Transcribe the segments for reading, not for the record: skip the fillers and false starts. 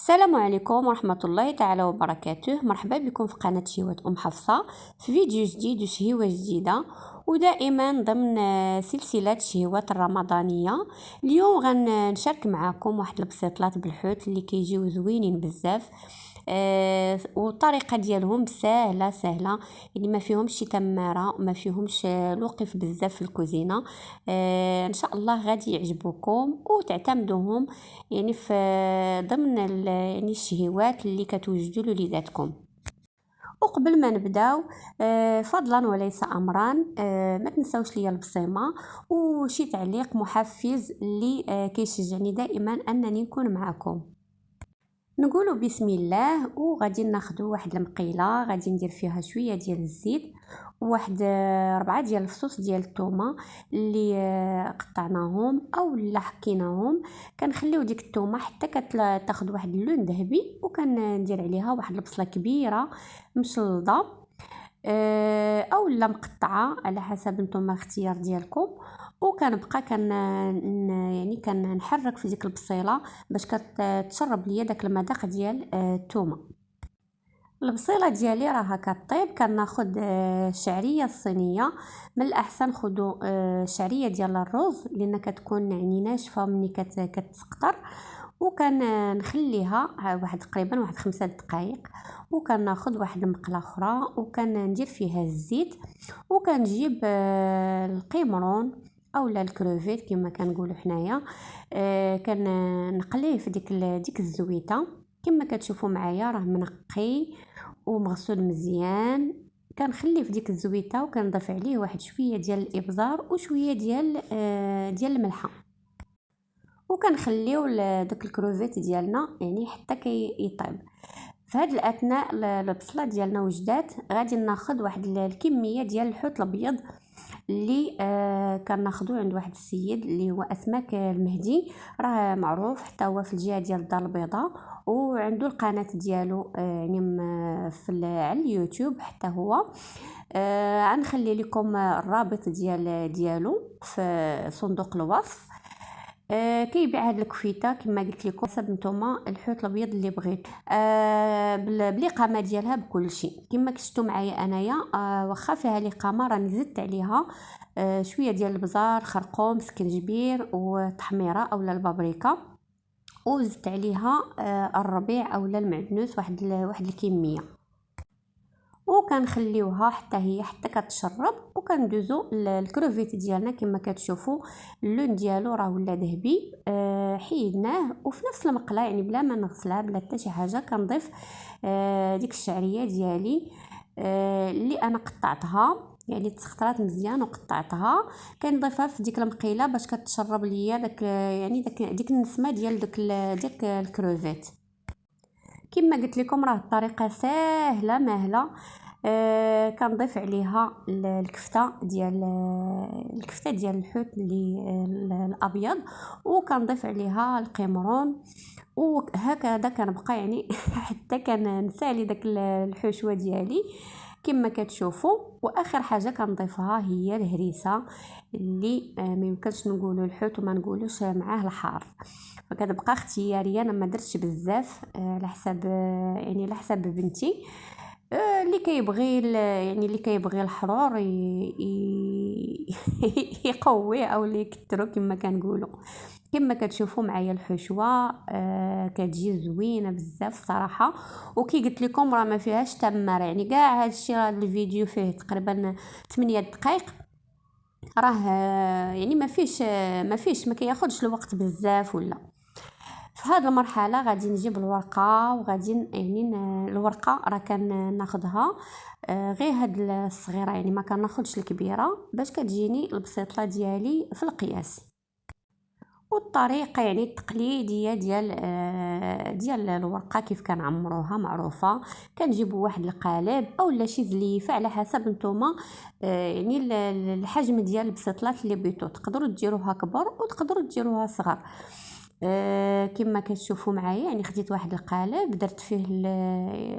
السلام عليكم ورحمة الله تعالى وبركاته. مرحبا بكم في قناة شهوات حفصة في فيديو جديد وشهوة جديدة، ودائما ضمن سلسلة الشهوات الرمضانية. اليوم غنشارك معكم واحد البسيطلات بالحوت اللي كيجيو زوينين بزاف. والطريقه ديالهم سهله، يعني ما فيهمش شي تماره، ما فيهمش الوقف بزاف في الكوزينه. ان شاء الله غادي يعجبوكم وتعتمدوهم، يعني في ضمن يعني الشهوات اللي كتوجدوا لوليداتكم. وقبل ما نبداو، فضلا وليس امرا، ما تنساوش ليا البصيمه وشي تعليق محفز اللي كيشجعني دائما انني نكون معكم. نقولوا بسم الله، وغادي ناخذوا واحد المقيله غادي ندير فيها شويه ديال الزيت، وواحد 4 ديال الفصوص ديال الثومه اللي قطعناهم او لا حكيناهم. كنخليو ديك الثومه حتى كتاخذ واحد اللون ذهبي، وكندير عليها واحد البصله كبيره مشلضه او لا مقطعه على حسب نتوما الاختيار ديالكم. وكنبقى يعني كنحرك في ديك البصيله باش كتشرب ليا داك المذاق ديال الثومه. البصيله ديالي راها كطيب، كناخذ الشعريه الصينيه. من الاحسن خذوا شعريه ديال الرز لان كتكون يعني ناشفه ملي كتسقطر. وكنخليها واحد تقريبا 5 دقائق، وكناخذ واحد المقله اخرى وكندير فيها الزيت، وكنجيب القيمرون اولا الكروفيت كما كنقولوا حنايا. كنقليه في ديك الزويته كما كتشوفوا معايا، راه منقي ومغسول مزيان. كنخليه في ديك الزويته وكنضيف عليه واحد شويه ديال الابزار وشويه ديال الملحه، وكنخليو داك الكروفيت ديالنا يعني حتى كيطيب. في هذه الاثناء البصله ديالنا وجدات، غادي ناخذ واحد الكميه ديال الحوت الابيض اللي كناخذو عند واحد السيد اللي هو اسماك المهدي، راه معروف حتى هو في الجهه ديال الدار البيضاء، وعنده القناه ديالو يعني على اليوتيوب حتى هو. غنخلي لكم الرابط ديالو في صندوق الوصف. كيبيع هاد الكفيته كما قلت لكم حسب نتوما الحوت الابيض اللي بغيتو، بالاقامه ديالها بكل شيء كما شفتوا معايا انايا. واخا فيها الاقامه راني زدت عليها شويه ديال البزار، خرقوم، سكنجبير وطحميره اولا البابريكا، وزدت عليها الربيع اولا المعدنوس واحد الكميه، وكنخليوها حتى كتشرب. وكندوزو الكروفيت ديالنا كما كتشوفوا اللون ديالو راه ولا ذهبي. حيدناه وفي نفس المقله يعني بلا ما نغسلها بلا حتى شي حاجه كنضيف ديك الشعريه ديالي اللي انا قطعتها، يعني تسخطرات مزيان وقطعتها. كنضيفها في ديك المقيله باش كتشرب ليا يعني ديك النسمه ديال ديك الكروفيت. كما قلت لكم راه الطريقه سهله ماهله. كنضيف عليها الكفته ديال الحوت اللي الابيض، وكنضيف عليها القمرون، وهكذا كنبقى يعني حتى كنسالي داك الحشوه ديالي كما كتشوفوا. واخر حاجه كنضيفها هي الهريسه اللي ما يمكنش نقولوا الحوت وما نقولوش معاه الحار، فكتبقى اختياريه. انا ما درتش بزاف على حساب يعني على حساب بنتي اللي كيبغي يعني اللي كيبغي الحرور يقويه او اللي يكثروا كما كنقولوا. كما كتشوفوا معايا الحشوه كتجي زوينه بزاف صراحه، وكي قلت لكم راه ما فيهاش تماره، يعني كاع هذا الشيء هذا الفيديو فيه تقريبا 8 دقائق، راه يعني ما كياخذش الوقت بزاف. ولا في هذه المرحله غادي نجيب الورقه وغادي يعني الورقه راه كناخذها غير هاد الصغيره، يعني ما كناخذش الكبيره باش كتجيني البسيطله ديالي في القياس. والطريقه يعني التقليديه ديال الورقه كيف كنعمروها معروفه. كنجيبوا واحد القالب اولا شي زليفه على حسب نتوما يعني الحجم ديال البسيطلات اللي بغيتو، تقدروا ديروها كبر وتقدروا ديروها صغر. كما كتشوفوا معايا يعني خديت واحد القالب درت فيه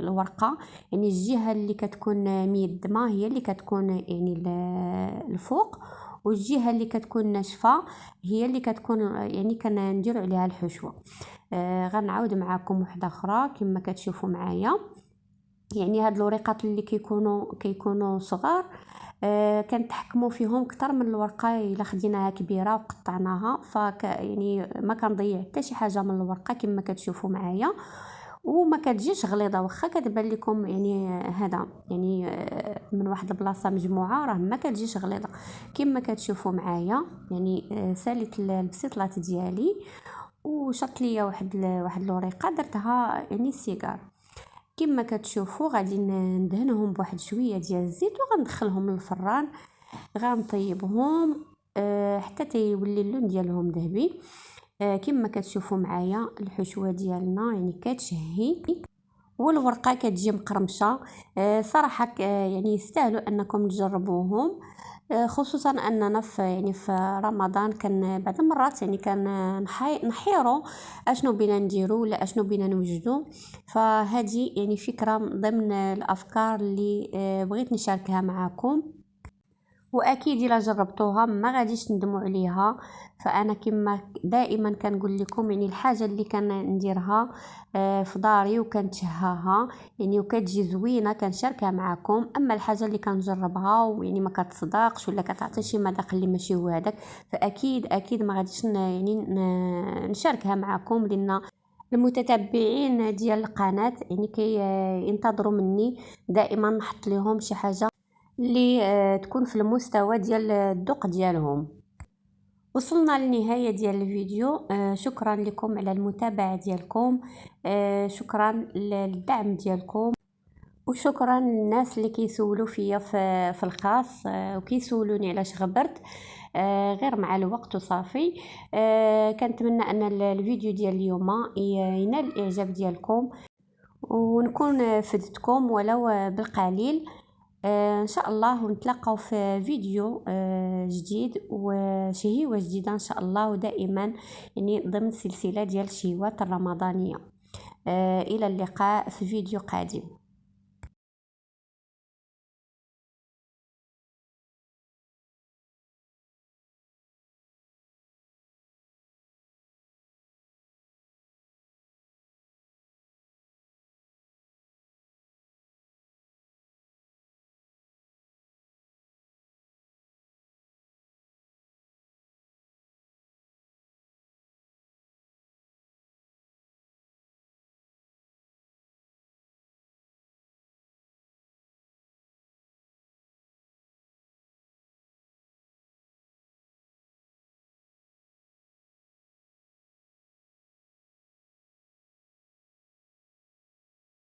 الورقه، يعني الجهه اللي كتكون ميدمه هي اللي كتكون يعني الفوق، والجهه اللي كتكون ناشفه هي اللي كتكون يعني كنديروا عليها الحشوه. غنعاود معاكم وحده اخرى كما كتشوفوا معايا. يعني هاد الوريقات اللي كيكونوا صغار كنتحكموا فيهم اكثر من الورقه الا خديناها كبيره وقطعناها، يعني ما كنضيع حتى شي حاجه من الورقه كما كتشوفوا معايا، وما كتجيش غليظه. واخا كتبان لكم يعني هذا يعني من واحد البلاصه مجموعه، راه ما كتجيش غليظه كما كتشوفوا معايا. يعني ساليت البسيطلات ديالي وشط ليا واحد الوريقه درتها يعني السيجار. كما كتشوفوا غادي ندهنهم بواحد شويه ديال الزيت وغندخلهم للفران، غنطيبهم حتى تيولي اللون ديالهم ذهبي. كما كتشوفوا معايا الحشوه ديالنا يعني كتشهي والورقه كتجي مقرمشه. صراحه يعني يستاهلوا انكم تجربوهم، خصوصا اننا في رمضان كان بعض المرات يعني كان نحيروا اشنو بينا نديرو ولا اشنو بينا نوجدو. فهذه يعني فكره من ضمن الافكار اللي بغيت نشاركها معكم، واكيد الا جربتوها ما غاديش تندموا عليها. فانا كما دائما كنقول لكم يعني الحاجه اللي نديرها في داري وكنتشهاها يعني وكتجي زوينه كنشاركها معكم. اما الحاجه اللي كنجربها ويعني ما كتصدقش ولا كتعطي شي مذاق اللي ماشي هو هذاك، فاكيد ما غاديش يعني نشاركها معكم، لان المتتبعين ديال القناه يعني ينتظروا مني دائما نحط لهم شي حاجه اللي تكون في المستوى ديال الذوق ديالهم. وصلنا للنهاية ديال الفيديو. شكرا لكم على المتابعة ديالكم، شكرا للدعم ديالكم، وشكرا للناس اللي كيسولوا فيا في الخاص وكيسولوني علاش غبرت غير مع الوقت وصافي. كنتمنى ان الفيديو ديال اليوم ينال الاعجاب ديالكم ونكون فدتكم ولو بالقليل. ان شاء الله ونتلاقاو في فيديو جديد وشهيوة جديدة ان شاء الله، ودائما يعني ضمن سلسلة ديال الشهيوات الرمضانية. الى اللقاء في فيديو قادم.